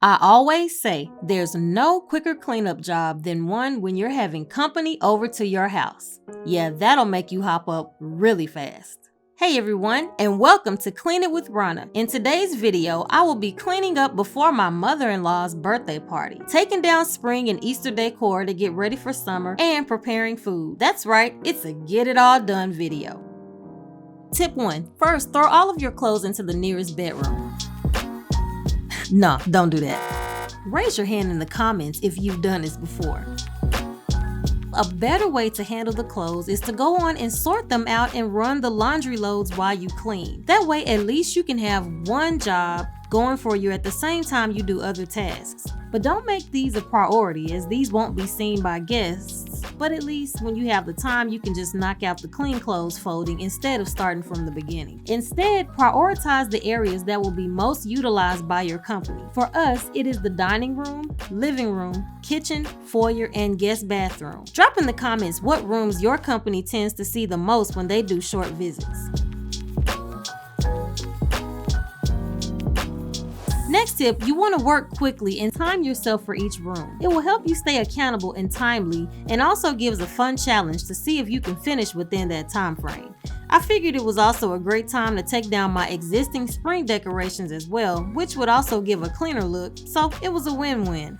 I always say there's no quicker cleanup job than one when you're having company over to your house. Yeah, that'll make you hop up really fast. Hey everyone, and welcome to Clean It with Rona. In today's video, I will be cleaning up before my mother-in-law's birthday party, taking down spring and Easter decor to get ready for summer, and preparing food. That's right, it's a get it all done video. Tip 1. First, throw all of your clothes into the nearest bedroom. No, don't do that. Raise your hand in the comments if you've done this before. A better way to handle the clothes is to go on and sort them out and run the laundry loads while you clean. That way, at least you can have one job going for you at the same time you do other tasks. But don't make these a priority, as these won't be seen by guests. But at least when you have the time, you can just knock out the clean clothes folding instead of starting from the beginning. Instead, prioritize the areas that will be most utilized by your company. For us, it is the dining room, living room, kitchen, foyer, and guest bathroom. Drop in the comments what rooms your company tends to see the most when they do short visits. Next tip, you want to work quickly and time yourself for each room. It will help you stay accountable and timely, and also gives a fun challenge to see if you can finish within that time frame. I figured it was also a great time to take down my existing spring decorations as well, which would also give a cleaner look, so it was a win-win.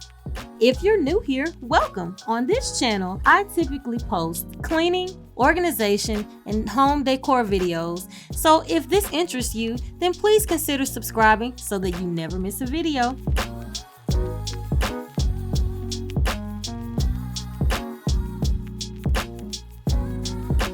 If you're new here, welcome. On this channel, I typically post cleaning, organization, and home decor videos, so if this interests you, then please consider subscribing so that you never miss a video.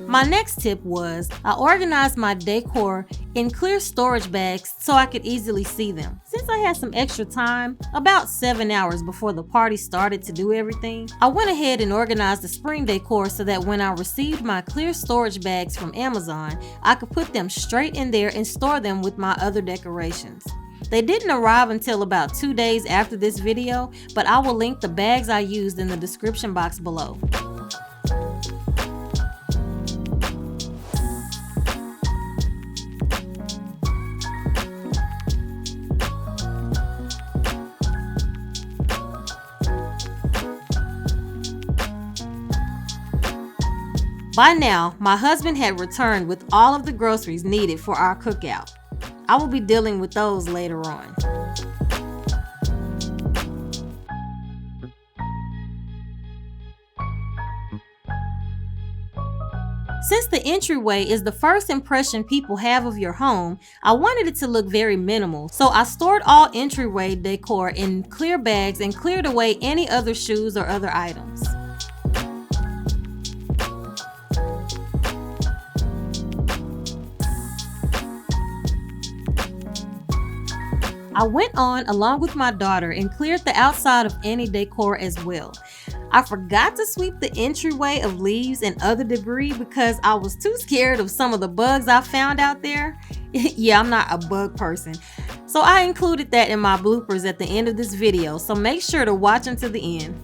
My next tip was I organized my decor in clear storage bags so I could easily see them. Since I had some extra time, about 7 hours before the party started to do everything, I went ahead and organized the spring decor so that when I received my clear storage bags from Amazon, I could put them straight in there and store them with my other decorations. They didn't arrive until about 2 days after this video, but I will link the bags I used in the description box below. By now, my husband had returned with all of the groceries needed for our cookout. I will be dealing with those later on. Since the entryway is the first impression people have of your home, I wanted it to look very minimal, so I stored all entryway decor in clear bags and cleared away any other shoes or other items. I went on along with my daughter and cleared the outside of any decor as well. I forgot to sweep the entryway of leaves and other debris because I was too scared of some of the bugs I found out there. Yeah, I'm not a bug person. So I included that in my bloopers at the end of this video, so make sure to watch until the end.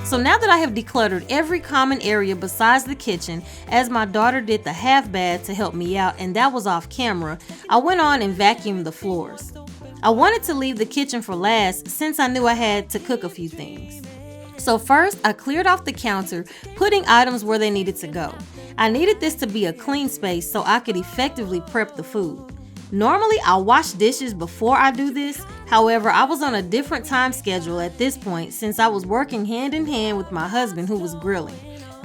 So now that I have decluttered every common area besides the kitchen, as my daughter did the half bath to help me out and that was off camera, I went on and vacuumed the floors. I wanted to leave the kitchen for last since I knew I had to cook a few things. So first, I cleared off the counter, putting items where they needed to go. I needed this to be a clean space so I could effectively prep the food. Normally, I wash dishes before I do this. However, I was on a different time schedule at this point since I was working hand in hand with my husband who was grilling.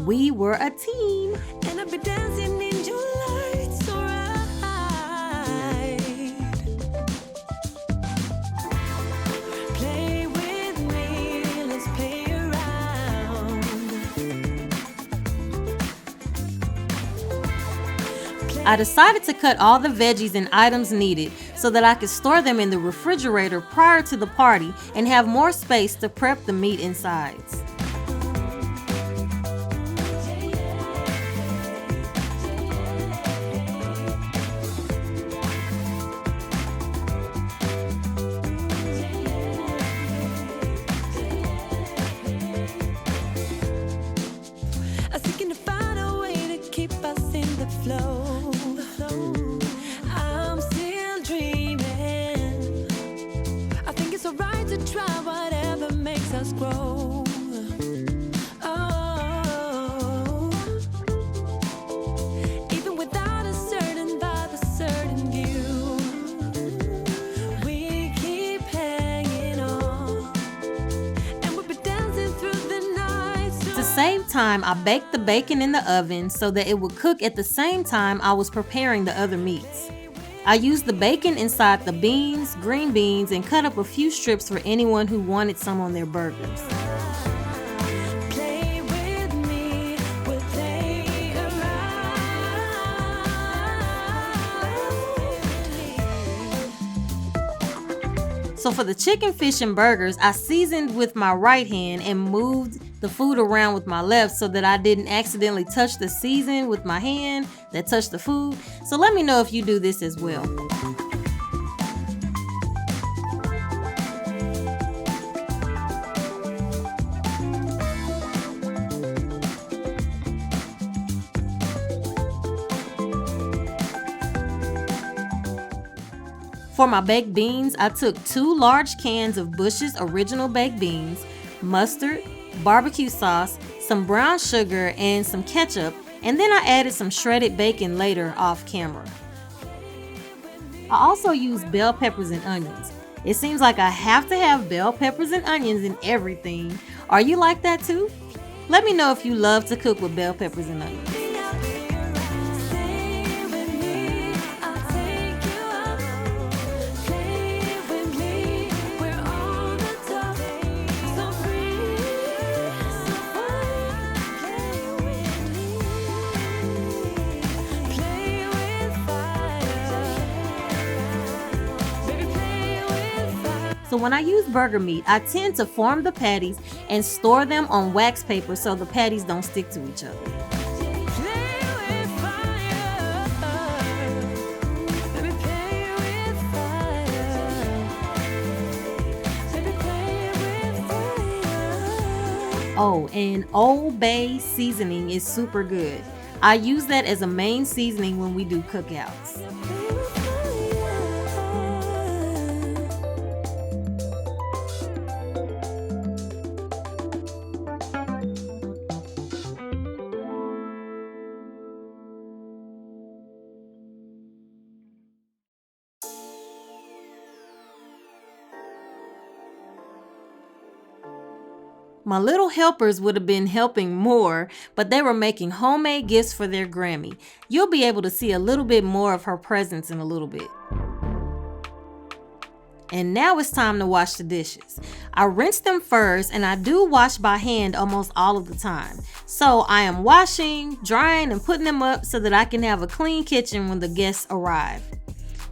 We were a team. And I've been dancing in your lights, alright. Play with me, let's play around. I decided to cut all the veggies and items needed so that I could store them in the refrigerator prior to the party and have more space to prep the meat insides. must grow. Oh, even without a certain vibe, a certain view, we keep hanging on, and we'll be dancing through the night. To save time, I baked the bacon in the oven so that it would cook at the same time I was preparing the other meats. I used the bacon inside the beans, green beans, and cut up a few strips for anyone who wanted some on their burgers. Play with me, we'll play around. So for the chicken, fish, and burgers, I seasoned with my right hand and moved the food around with my left so that I didn't accidentally touch the season with my hand that touched the food. So let me know if you do this as well. For my baked beans, I took 2 large cans of Bush's Original Baked Beans, mustard, barbecue sauce, some brown sugar, and some ketchup, and then I added some shredded bacon later off camera. I also used bell peppers and onions. It seems like I have to have bell peppers and onions in everything. Are you like that too? Let me know if you love to cook with bell peppers and onions. So when I use burger meat, I tend to form the patties and store them on wax paper so the patties don't stick to each other. Oh, and Old Bay seasoning is super good. I use that as a main seasoning when we do cookouts. My little helpers would have been helping more, but they were making homemade gifts for their Grammy. You'll be able to see a little bit more of her presents in a little bit. And now it's time to wash the dishes. I rinse them first, and I do wash by hand almost all of the time. So I am washing, drying, and putting them up so that I can have a clean kitchen when the guests arrive.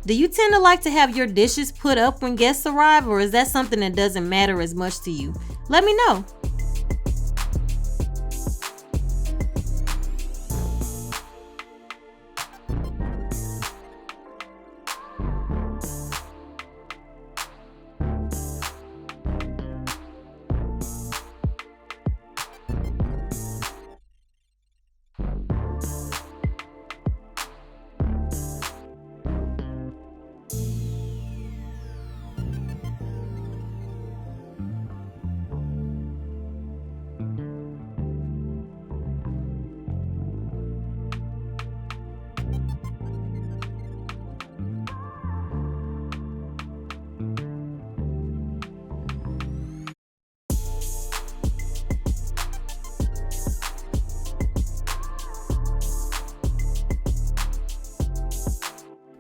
Do you tend to like to have your dishes put up when guests arrive, or is that something that doesn't matter as much to you? Let me know.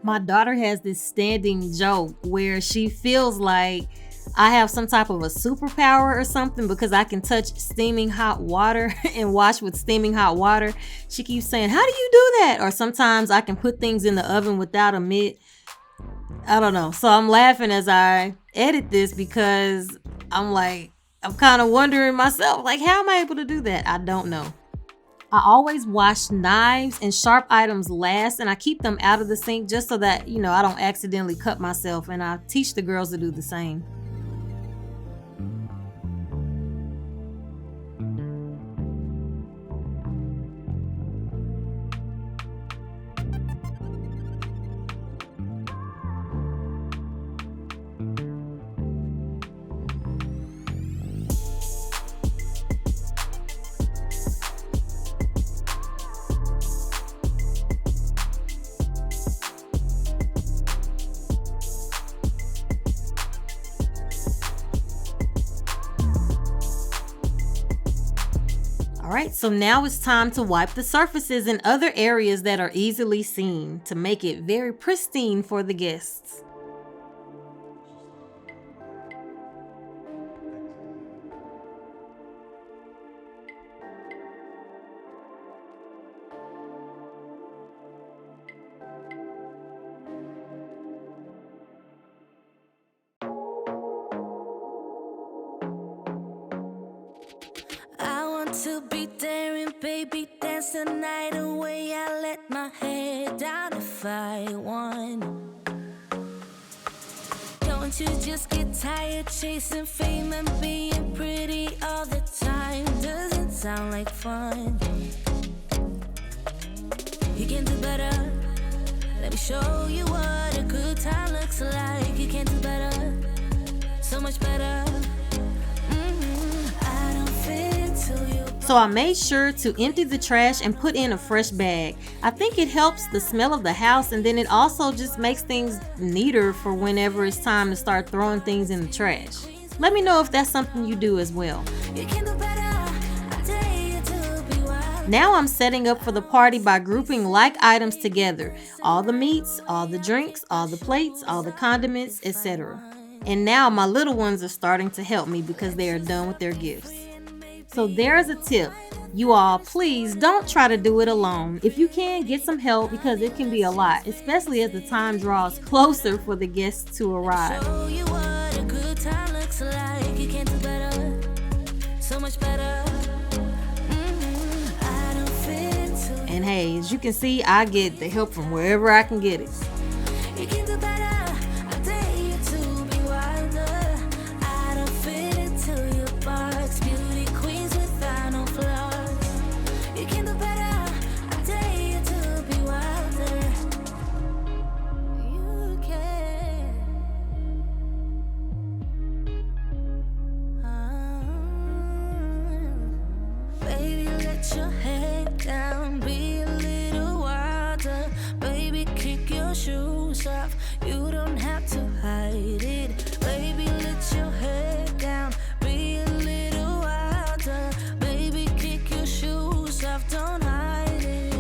My daughter has this standing joke where she feels like I have some type of a superpower or something because I can touch steaming hot water and wash with steaming hot water. She keeps saying, "How do you do that?" Or sometimes I can put things in the oven without a mitt. I don't know. So I'm laughing as I edit this because I'm kind of wondering myself, like, how am I able to do that? I don't know. I always wash knives and sharp items last, and I keep them out of the sink just so that, I don't accidentally cut myself, and I teach the girls to do the same. Alright, so now it's time to wipe the surfaces in other areas that are easily seen to make it very pristine for the guests. I want to be daring, baby, dance the night away. I let my head down if I won. Don't you just get tired chasing fame and being pretty all the time? Doesn't sound like fun. You can do better. Let me show you what a good time looks like. You can do better, so much better. I don't fit into you. So I made sure to empty the trash and put in a fresh bag. I think it helps the smell of the house, and then it also just makes things neater for whenever it's time to start throwing things in the trash. Let me know if that's something you do as well. You can do better. I dare you to be wild. Now I'm setting up for the party by grouping like items together. All the meats, all the drinks, all the plates, all the condiments, etc. And now my little ones are starting to help me because they are done with their gifts. So there's a tip. You all, please don't try to do it alone. If you can, get some help because it can be a lot, especially as the time draws closer for the guests to arrive. Show you what a good time looks like. You can do better, so much better. I don't fit into And hey, as you can see, I get the help from wherever I can get it. you can do better. I dare you to be wilder. I don't fit into your box. Beauty queens without no flaws. You can do better. I dare you to be wilder. You can. Baby, let your head down. Be a little wilder. Baby, kick your shoes off. You don't have to hide it. Baby, let your head down. Be a little wilder. Baby, kick your shoes off. Don't hide it.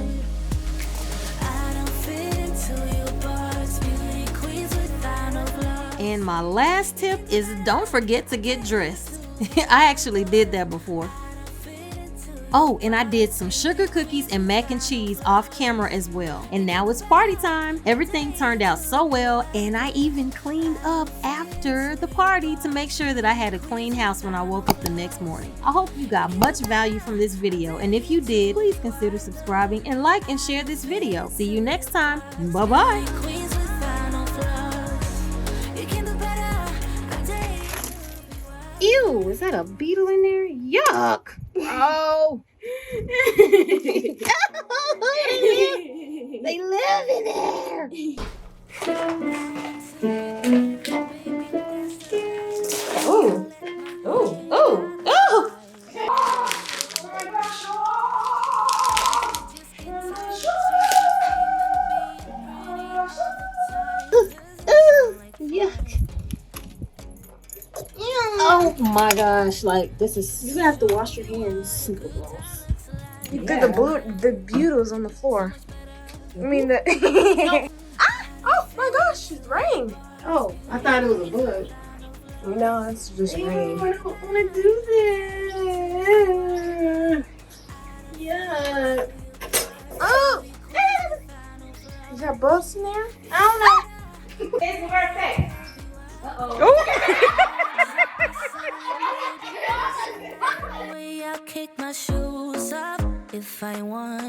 I don't fit into your box. Beauty queens without no flaws. And my last tip is don't forget to get dressed. I actually did that before. Oh, and I did some sugar cookies and mac and cheese off camera as well. And now it's party time. Everything turned out so well, and I even cleaned up after the party to make sure that I had a clean house when I woke up the next morning. I hope you got much value from this video, and if you did, please consider subscribing and like and share this video. See you next time. Bye-bye. Queens without no flaws. You can do better. I dare you. Ew, is that a beetle in there? Yuck. Oh. They live in there. Oh, oh, oh, oh. Yuck. Oh my gosh, like this is. You have to wash your hands. Super gross. The butyl's on the floor. I mean the. Ah! Oh my gosh, it's rain. Oh, I thought it was a bug. No, it's just rain. I don't want to do this. Yeah. Oh! Is there bugs in there? I don't know. It's my birthday. Uh-oh. I'll kick my shoes off if I want.